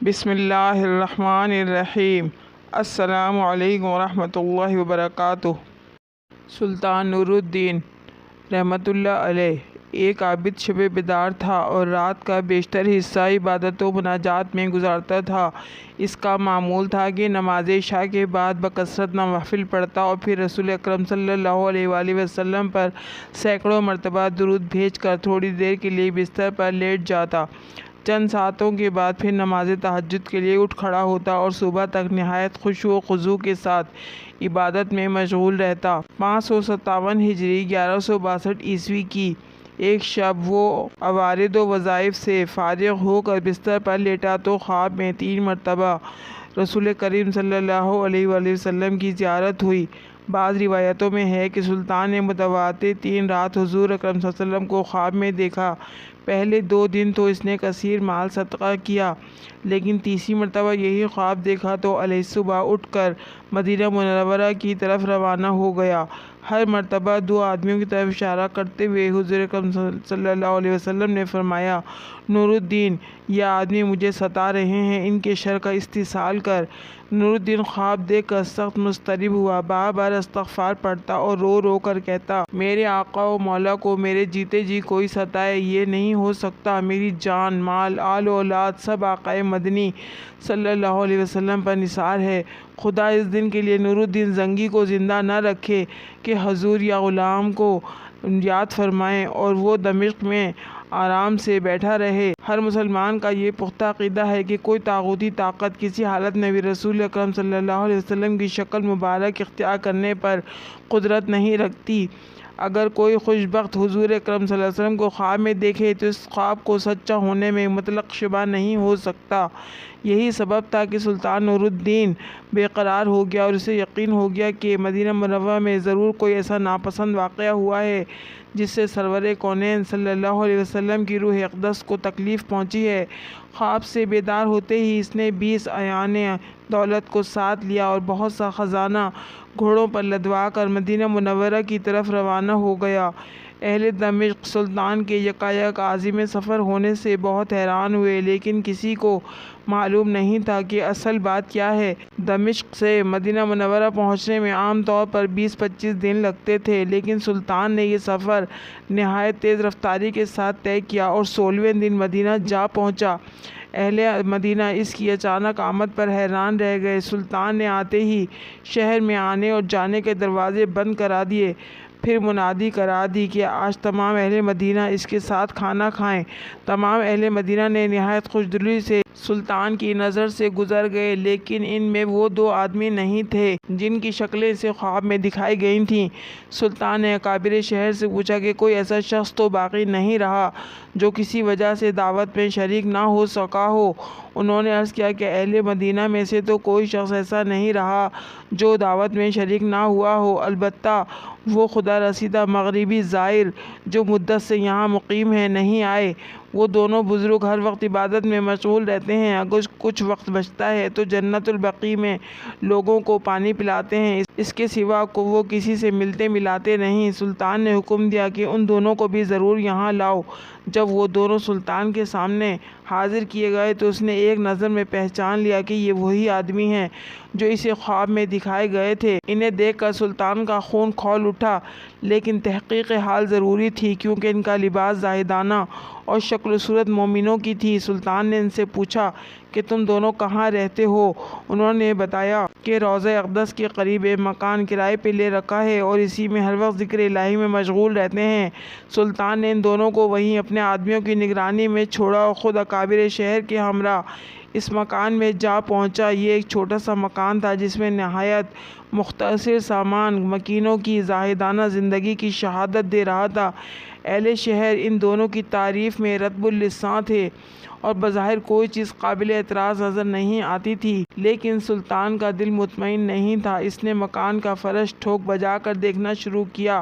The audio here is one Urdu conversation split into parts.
بسم اللہ الرحمن الرحیم۔ السلام علیکم ورحمۃ اللہ وبرکاتہ۔ سلطان نور الدین رحمۃ اللہ علیہ ایک عابد شب بیدار تھا اور رات کا بیشتر حصہ عبادت و مناجات میں گزارتا تھا۔ اس کا معمول تھا کہ نماز عشاء کے بعد بکثرت نوافل پڑھتا اور پھر رسول اکرم صلی اللہ علیہ وآلہ وسلم پر سینکڑوں مرتبہ درود بھیج کر تھوڑی دیر کے لیے بستر پر لیٹ جاتا۔ چند ساعتوں کے بعد پھر نماز تہجد کے لیے اٹھ کھڑا ہوتا اور صبح تک نہایت خشوع و خضوع کے ساتھ عبادت میں مشغول رہتا۔ 557 ہجری 1162 عیسوی کی ایک شب وہ عوارض و وظائف سے فارغ ہو کر بستر پر لیٹا تو خواب میں 3 مرتبہ رسول کریم صلی اللہ علیہ وآلہ وسلم کی زیارت ہوئی۔ بعض روایتوں میں ہے کہ سلطان نے متواتر 3 رات حضور اکرم صلی اللہ علیہ وسلم کو خواب میں دیکھا۔ پہلے 2 دن تو اس نے کثیر مال صدقہ کیا، لیکن تیسری مرتبہ یہی خواب دیکھا تو علیہ صبح اٹھ کر مدینہ منورہ کی طرف روانہ ہو گیا۔ ہر مرتبہ 2 آدمیوں کی طرف اشارہ کرتے ہوئے حضور اکرم صلی اللہ علیہ وسلم نے فرمایا، نور الدین، یہ آدمی مجھے ستا رہے ہیں، ان کے شر کا استحصال کر۔ نور الدین خواب دیکھ کر سخت مضطرب ہوا، بار بار استغفار پڑھتا اور رو رو کر کہتا، میرے آقا و مولا کو میرے جیتے جی کوئی ستائے یہ نہیں ہو سکتا۔ میری جان، مال، آل و اولاد سب آقا مدنی صلی اللہ علیہ وسلم پر نثار ہے۔ خدا اس دن کے لیے نور الدین زنگی کو زندہ نہ رکھے کہ حضور یا غلام کو یاد فرمائیں اور وہ دمشق میں آرام سے بیٹھا رہے۔ ہر مسلمان کا یہ پختہ عقیدہ ہے کہ کوئی طاغوتی طاقت کسی حالت میں بھی رسول اکرم صلی اللہ علیہ وسلم کی شکل مبارک اختیار کرنے پر قدرت نہیں رکھتی۔ اگر کوئی خوش بخت حضور اکرم صلی اللہ علیہ وسلم کو خواب میں دیکھے تو اس خواب کو سچا ہونے میں مطلق شبہ نہیں ہو سکتا۔ یہی سبب تھا کہ سلطان نور الدین بے قرار ہو گیا اور اسے یقین ہو گیا کہ مدینہ منورہ میں ضرور کوئی ایسا ناپسند واقعہ ہوا ہے جس سے سرور کونین صلی اللہ علیہ وسلم کی روح اقدس کو تکلیف پہنچی ہے۔ خواب سے بیدار ہوتے ہی اس نے 20 اعیان دولت کو ساتھ لیا اور بہت سا خزانہ گھوڑوں پر لدوا کر مدینہ منورہ کی طرف روانہ ہو گیا۔ اہل دمشق سلطان کے یکایک عازم سفر ہونے سے بہت حیران ہوئے، لیکن کسی کو معلوم نہیں تھا کہ اصل بات کیا ہے۔ دمشق سے مدینہ منورہ پہنچنے میں عام طور پر 20-25 دن لگتے تھے، لیکن سلطان نے یہ سفر نہایت تیز رفتاری کے ساتھ طے کیا اور 16ویں دن مدینہ جا پہنچا۔ اہل مدینہ اس کی اچانک آمد پر حیران رہ گئے۔ سلطان نے آتے ہی شہر میں آنے اور جانے کے دروازے بند کرا دیے، پھر منادی کرا دی کہ آج تمام اہل مدینہ اس کے ساتھ کھانا کھائیں۔ تمام اہل مدینہ نے نہایت خوشدلی سے سلطان کی نظر سے گزر گئے، لیکن ان میں وہ 2 آدمی نہیں تھے جن کی شکلیں اسے خواب میں دکھائی گئی تھیں۔ سلطان نے اکابر شہر سے پوچھا کہ کوئی ایسا شخص تو باقی نہیں رہا جو کسی وجہ سے دعوت میں شریک نہ ہو سکا ہو۔ انہوں نے عرض کیا کہ اہل مدینہ میں سے تو کوئی شخص ایسا نہیں رہا جو دعوت میں شریک نہ ہوا ہو، البتہ وہ خدا رسیدہ مغربی زائر جو مدت سے یہاں مقیم ہیں نہیں آئے۔ وہ دونوں بزرگ ہر وقت عبادت میں مشغول رہتے ہیں، اگر کچھ وقت بچتا ہے تو جنت البقیع میں لوگوں کو پانی پلاتے ہیں، اس کے سوا وہ کسی سے ملتے ملاتے نہیں۔ سلطان نے حکم دیا کہ ان دونوں کو بھی ضرور یہاں لاؤ۔ جب وہ دونوں سلطان کے سامنے حاضر کیے گئے تو اس نے ایک نظر میں پہچان لیا کہ یہ وہی آدمی ہیں جو اسے خواب میں دکھائے گئے تھے۔ انہیں دیکھ کر سلطان کا خون کھول اٹھا، لیکن تحقیق حال ضروری تھی کیونکہ ان کا لباس زاہدانہ اور شکل و صورت مومنوں کی تھی۔ سلطان نے ان سے پوچھا کہ تم دونوں کہاں رہتے ہو؟ انہوں نے بتایا کہ روضہ اقدس کے قریب ایک مکان کرائے پہ لے رکھا ہے اور اسی میں ہر وقت ذکر الہی میں مشغول رہتے ہیں۔ سلطان نے ان دونوں کو وہیں اپنے آدمیوں کی نگرانی میں چھوڑا اور خود اکابر شہر کے ہمراہ اس مکان میں جا پہنچا۔ یہ ایک چھوٹا سا مکان تھا جس میں نہایت مختصر سامان مکینوں کی زاہدانہ زندگی کی شہادت دے رہا تھا۔ اہل شہر ان دونوں کی تعریف میں رطب اللساں تھے اور بظاہر کوئی چیز قابل اعتراض نظر نہیں آتی تھی، لیکن سلطان کا دل مطمئن نہیں تھا۔ اس نے مکان کا فرش ٹھوک بجا کر دیکھنا شروع کیا۔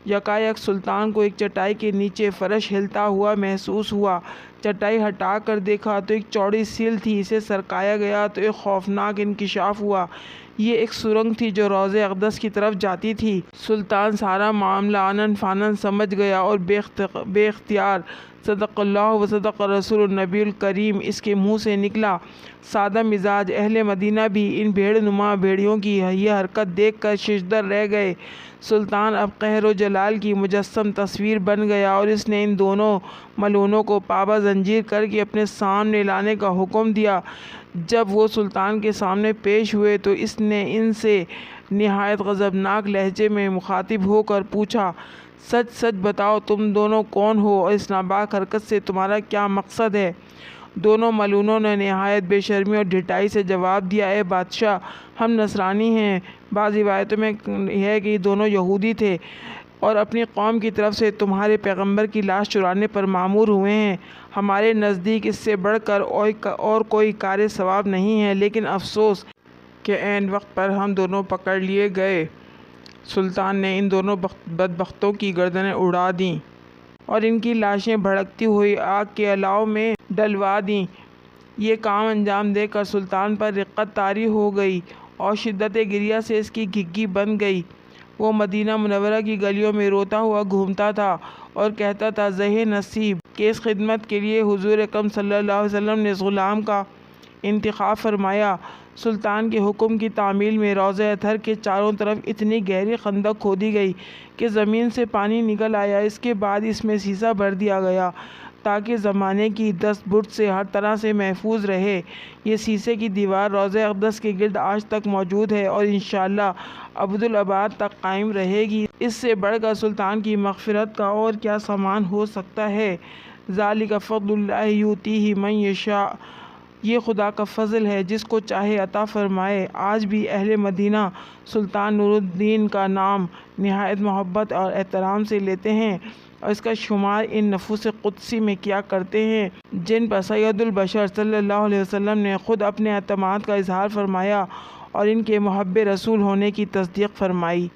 یکایک سلطان کو ایک چٹائی کے نیچے فرش ہلتا ہوا محسوس ہوا۔ چٹائی ہٹا کر دیکھا تو ایک چوڑی سیل تھی، اسے سرکایا گیا تو ایک خوفناک انکشاف ہوا۔ یہ ایک سرنگ تھی جو روضہ اقدس کی طرف جاتی تھی۔ سلطان سارا معاملہ آنن فانن سمجھ گیا اور بے اختیار صدق اللہ و صدق رسول النبی الکریم اس کے منہ سے نکلا۔ سادہ مزاج اہل مدینہ بھی ان بھیڑ نما بھیڑیوں کی یہ حرکت دیکھ کر ششدر رہ گئے۔ سلطان اب قہر و جلال کی مجسم تصویر بن گیا اور اس نے ان دونوں ملعونوں کو پابند زنجیر کر کے اپنے سامنے لانے کا حکم دیا۔ جب وہ سلطان کے سامنے پیش ہوئے تو اس نے ان سے نہایت غضبناک لہجے میں مخاطب ہو کر پوچھا، سچ سچ بتاؤ تم دونوں کون ہو اور اس ناپاک حرکت سے تمہارا کیا مقصد ہے؟ دونوں ملعونوں نے نہایت بے شرمی اور ڈھٹائی سے جواب دیا، اے بادشاہ، ہم نصرانی ہیں۔ بعض روایتوں میں ہے کہ یہ دونوں یہودی تھے اور اپنی قوم کی طرف سے تمہارے پیغمبر کی لاش چرانے پر مامور ہوئے ہیں۔ ہمارے نزدیک اس سے بڑھ کر اور کوئی کار ثواب نہیں ہے، لیکن افسوس کہ عین وقت پر ہم دونوں پکڑ لیے گئے۔ سلطان نے ان دونوں بدبختوں کی گردنیں اڑا دیں اور ان کی لاشیں بھڑکتی ہوئی آگ کے الاؤ میں ڈلوا دیں۔ یہ کام انجام دے کر سلطان پر رقت طاری ہو گئی اور شدت گریہ سے اس کی گھگی بن گئی۔ وہ مدینہ منورہ کی گلیوں میں روتا ہوا گھومتا تھا اور کہتا تھا، زہے نصیب کہ اس خدمت کے لیے حضور اکرم صلی اللہ علیہ وسلم نے اس غلام کا انتخاب فرمایا۔ سلطان کے حکم کی تعمیل میں روضہ اطہر کے چاروں طرف اتنی گہری خندق کھودی گئی کہ زمین سے پانی نکل آیا۔ اس کے بعد اس میں سیسا بھر دیا گیا تاکہ زمانے کی دست برد سے ہر طرح سے محفوظ رہے۔ یہ سیسے کی دیوار روضہ اقدس کے گرد آج تک موجود ہے اور انشاءاللہ ابدالآباد تک قائم رہے گی۔ اس سے بڑھ کر سلطان کی مغفرت کا اور کیا سامان ہو سکتا ہے؟ ذالک فضل اللہ یؤتیہ من یشاء، یہ خدا کا فضل ہے، جس کو چاہے عطا فرمائے۔ آج بھی اہل مدینہ سلطان نور الدین کا نام نہایت محبت اور احترام سے لیتے ہیں اور اس کا شمار ان نفوس قدسی میں کیا کرتے ہیں جن پر سید البشر صلی اللہ علیہ وسلم نے خود اپنے اعتماد کا اظہار فرمایا اور ان کے محب رسول ہونے کی تصدیق فرمائی۔